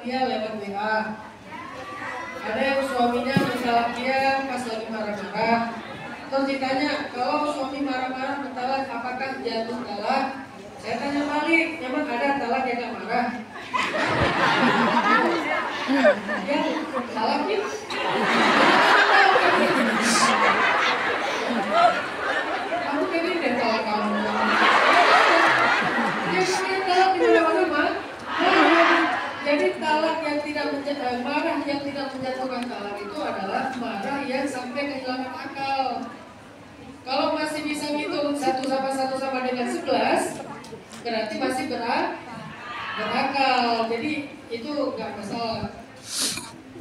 dia lewat WA. Ada yang suaminya mentalak dia pas lagi marah-marah. Terus ditanya, kalau suami marah-marah mentalak, apakah jatuh talak? Saya tanya balik, memang ada talak yang gak marah? Ya, talak ya. Kamu kayaknya deh talak kamu. Ya, kalian talak di mana-mana. Jadi talak yang tidak marah yang tidak menjatuhkan talak itu adalah marah yang sampai kehilangan akal. Kalau masih bisa ngitung 1 sama dengan 11, berarti masih berakal. Jadi itu nggak masalah.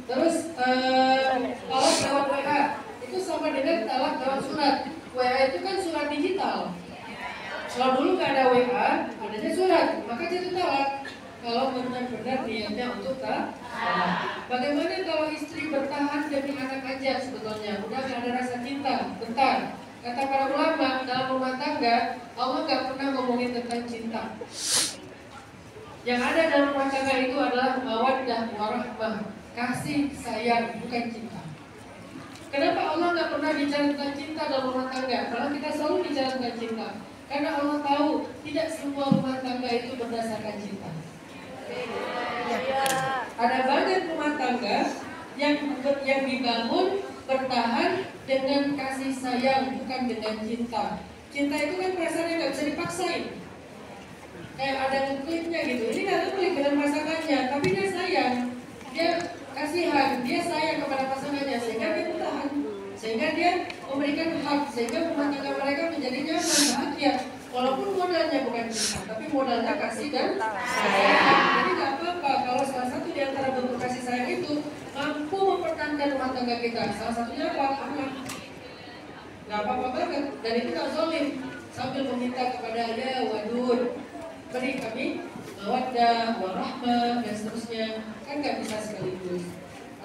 Terus talak lewat WA itu sama dengan talak lewat surat. WA itu kan surat digital. Kalau dulu nggak ada WA, adanya surat, maka jatuh talak. Kalau benar-benar niatnya untuk talak. Bagaimana kalau istri bertahan demi anak aja sebetulnya, udah nggak ada rasa cinta, bentar. Kata para ulama, dalam rumah tangga, Allah nggak pernah ngomongin tentang cinta. Yang ada dalam rumah tangga itu adalah mawaddah warahmah, kasih sayang, bukan cinta. Kenapa Allah nggak pernah bicara tentang cinta dalam rumah tangga? Karena kita selalu bicara tentang cinta. Karena Allah tahu tidak semua rumah tangga itu berdasarkan cinta. Ada banyak rumah tangga yang dibangun bertahan dengan kasih sayang, bukan dengan cinta. Cinta itu kan perasaan yang nggak bisa dipaksain. Kayak ada klipnya gitu. Ini nggak klik dengan pasangannya, tapi dia sayang, dia kasihan, dia sayang kepada pasangannya sehingga dia bertahan, sehingga dia memberikan hak, sehingga rumah tangga mereka menjadi nyaman, bahagia. Walaupun modalnya bukan cinta, tapi modalnya kasih dan sayang. Jadi nggak apa-apa kalau salah satu di antara bentuk kasih sayang itu mampu mempertahankan rumah tangga kita. Salah satunya apa? Anak. Nggak apa-apa banget. Dan itu nggak zalim. Sambil meminta kepada dia, wadud, beri kami mawaddah, warahmah, dan seterusnya. Kan nggak bisa sekaligus.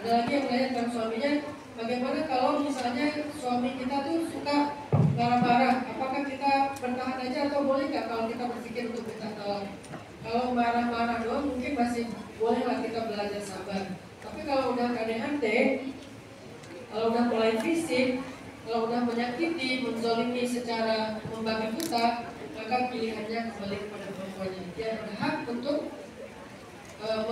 Ada lagi yang menanyakan suaminya, bagaimana kalau misalnya suami kita tuh suka marah-marah, apakah kita bertahan aja atau boleh nggak kalau kita berpikir untuk minta tolong? Kalau marah-marah doang mungkin masih bolehlah kita belajar sabar. Tapi kalau udah KDRT, kalau udah mulai fisik, kalau udah menyakiti, menzalimi secara membabi buta, maka pilihannya kembali kepada perempuannya. Dia berhak untuk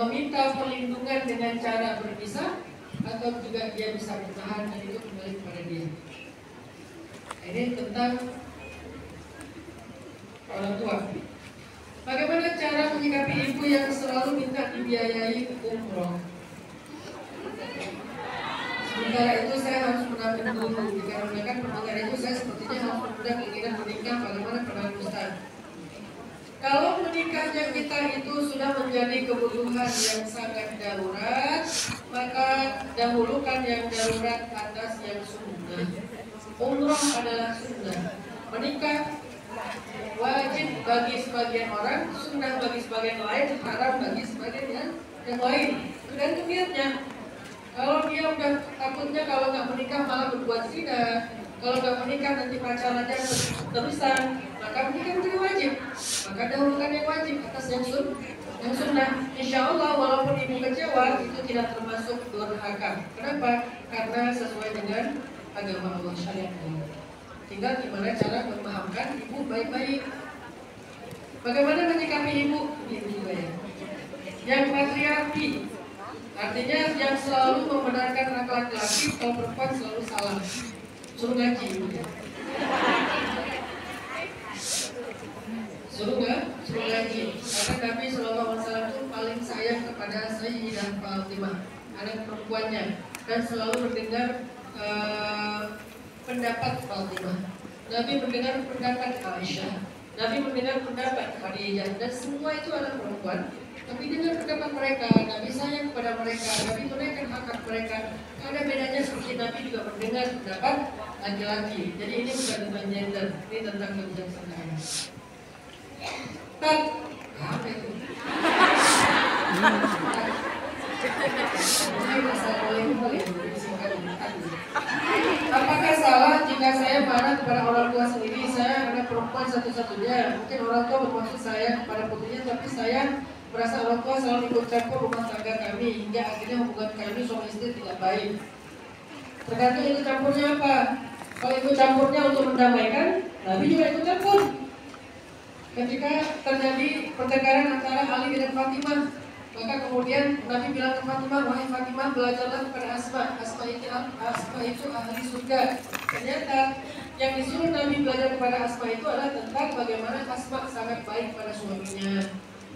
meminta perlindungan dengan cara berpisah, atau juga dia bisa bertahan, dan itu kembali kepada dia. Ini tentang orang tua. Bagaimana cara menyikapi ibu yang selalu minta dibiayai umroh? Sementara itu saya harus menabung dulu, dikarenakan pendengar itu saya sepertinya harus mudah keinginan menikah. Bagaimana pandangan Ustaz? Kalau menikahnya kita itu sudah menjadi kebutuhan yang sangat darurat, maka dahulukan yang darurat atas yang sunnah. Umroh adalah sunnah. Menikah wajib bagi sebagian orang, sunnah bagi sebagian lain, haram bagi sebagian yang lain. Tergantung niatnya. Kalau dia udah takutnya kalau nggak menikah malah berbuat zina, kalau nggak menikah nanti pacarannya terusan, maka menikah menjadi wajib. Maka dahulukan yang wajib atas yang sunnah. Insya Allah walaupun ibu kecewa itu tidak termasuk durhaka. Kenapa? Karena sesuai dengan agama Allah, syariat Allah. Tinggal gimana cara memahamkan ibu baik-baik. Bagaimana menyikapi ibu? Ini juga ya. Yang patriarki, artinya yang selalu membenarkan laki-laki, kalau perempuan selalu salah. Suruh ngaji ibu ya. Suruh ngaji. Karena Nabi SAW itu paling sayang kepada Sayyidah Fatimah, anak perempuannya, dan selalu mendengar pendapat Fatimah. Nabi mendengar pendapat Aisyah, Nabi mendengar pendapat Khadijah, dan semua itu adalah perempuan. Tapi dengar pendapat mereka, Nabi sayang kepada mereka, Nabi tunaikan hak mereka. Ada bedanya seperti Nabi juga mendengar pendapat laki-laki. Jadi ini bukan tentang gender, ini tentang kebijaksanaan. Apa itu? Apakah salah jika saya marah kepada orang tua sendiri? Saya anak perempuan satu-satunya. Mungkin orang tua bermaksud saya kepada putrinya, tapi saya merasa orang tua selalu ikut campur rumah tangga kami. kami hingga akhirnya hubungan kami suami istri tidak baik. Tergantung ikut campurnya apa. Kalau ikut campurnya untuk mendamaikan, Nabi juga ikut campur. Ketika terjadi pertengkaran antara Ali dengan Fatimah, maka kemudian Nabi bilang ke Fatimah, wahai Fatimah, belajarlah kepada Asma. Asma itu ahli surga. Ternyata yang disuruh Nabi belajar kepada Asma itu adalah tentang bagaimana Asma sangat baik pada suaminya.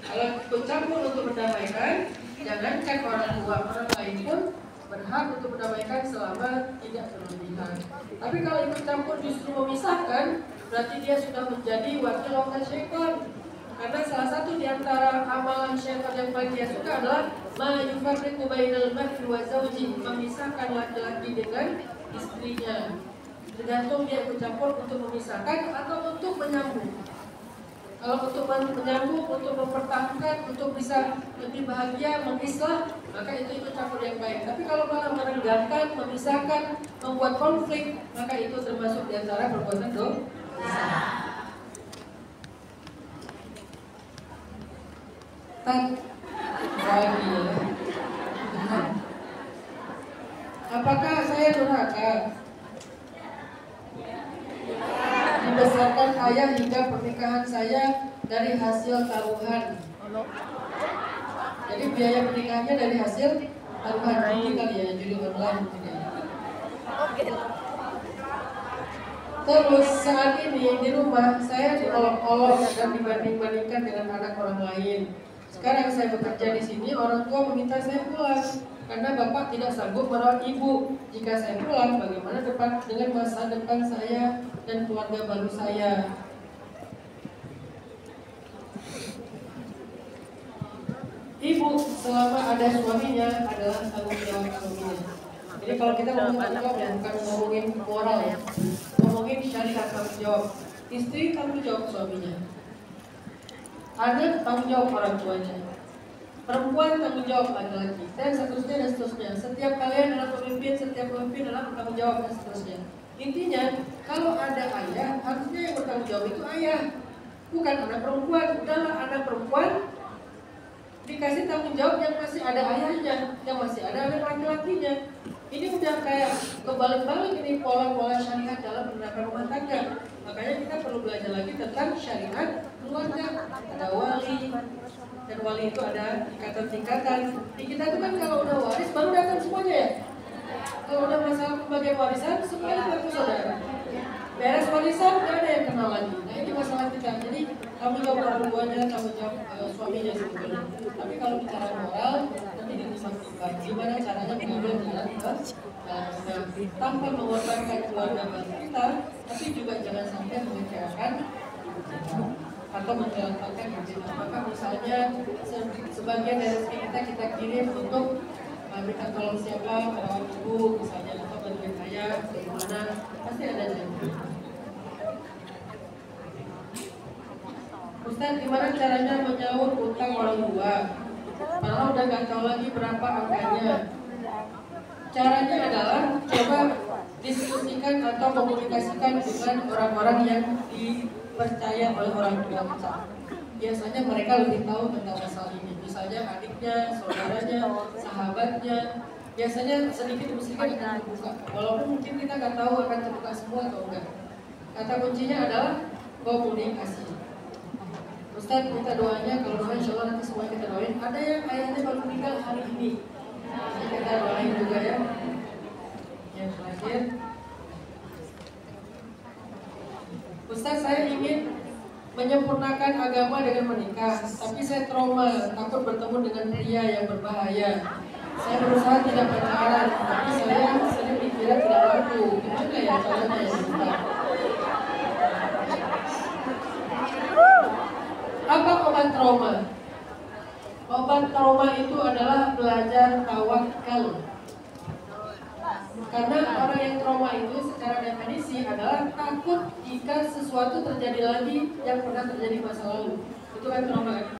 Kalau ikut campur untuk mendamaikan, jangankan orang tua, orang lain pun berhak untuk mendamaikan selama tidak berlebihan. Tapi kalau ikut campur justru memisahkan, berarti dia sudah menjadi wakil lawan syaitan. Karena salah satu di antara amalan syaitan yang paling dia suka adalah ma yufarriqu bainal mar'i wa zawji, memisahkan laki-laki dengan istrinya. Tergantung dia ikut campur untuk memisahkan atau untuk menyambung. Kalau untuk menyambung, untuk mempertahankan, untuk bisa lebih bahagia, mengislah, maka itu ikut campur yang baik. Tapi kalau malah merenggankan, memisahkan, membuat konflik, maka itu termasuk di antara perbuatan dosa. Apakah saya durhaka? Dibesarkan ayah hingga pernikahan saya dari hasil taruhan. Jadi biaya pernikahannya dari hasil taruhan. Ini kali ya, judi online mungkin ya. Terus saat ini di rumah saya diolok-olok dan dibanding-bandingkan dengan anak orang lain. Sekarang saya bekerja di sini, orang tua meminta saya pulang karena bapak tidak sanggup merawat ibu. Jika saya pulang, bagaimana dengan masa depan saya dan keluarga baru saya? Ibu selama ada suaminya adalah tanggung jawab suaminya. Jadi kalau kita ngomong tanggung jawab ya, bukan ngomongin moral ya, ngomongin syariat tanggung jawab. Istri tanggung jawab suaminya, anak tanggung jawab orang tuanya, perempuan tanggung jawab laki-laki, dan seterusnya. Setiap kalian adalah pemimpin, setiap pemimpin adalah bertanggung jawab dan seterusnya. Intinya, kalau ada ayah, harusnya yang bertanggung jawab itu ayah, bukan anak perempuan. Udahlah anak perempuan dikasih tanggung jawab yang masih ada ayahnya, yang masih ada anak laki-lakinya. Ini udah kayak kebalik-balik ini pola-pola syariat dalam menerapkan rumah tangga. Makanya kita perlu belajar lagi tentang syariat keluarga. Ada wali, dan wali itu ada tingkatan-tingkatan. Di kita itu kan kalau udah waris baru datang semuanya ya. Kalau udah masalah pembagian warisan, semuanya berarti saudara. Beres warisan nggak ada yang kenal lagi. Nah ini masalah kita. Jadi tanggung jawab orang tuanya, tanggung jawab suaminya sebetulnya. Tapi kalau bicara moral, nanti disampaikan gimana caranya mengambil jalan tanpa mengorbankan keluarga baru kita, tapi juga jangan sampai mengecewakan atau menjelaskan gitu. Maka misalnya sebagian dari rezeki kita kirim untuk minta tolong siapa, merawat ibu misalnya, atau bantuin ayah, bagaimana, pasti ada janji. Ustaz, gimana caranya menyaur utang orang tua? Padahal udah nggak tahu lagi berapa angkanya. Caranya adalah coba diskusikan atau komunikasikan dengan orang-orang yang dipercaya oleh orang tua kita. Biasanya mereka lebih tahu tentang masalah ini. Misalnya adiknya, saudaranya, sahabatnya. Biasanya sedikit demi sedikit akan terbuka. Walaupun mungkin kita nggak tahu akan terbuka semua atau enggak. Kata kuncinya adalah komunikasi. Ustaz minta doanya, kalau doa insya Allah nanti semua kita doain. Ada yang ayahnya baru meninggal hari ini, jadi kita doain juga ya. Yang terakhir, Ustaz saya ingin menyempurnakan agama dengan menikah, tapi saya trauma, takut bertemu dengan pria yang berbahaya. Saya berusaha tidak pacaran, tapi saya sering dikira tidak laku. Gimana ya caranya ya Ustaz? Apa obat trauma? Obat trauma itu adalah belajar tawakal. Karena orang yang trauma itu secara definisi adalah takut jika sesuatu terjadi lagi yang pernah terjadi masa lalu. Itu kan trauma.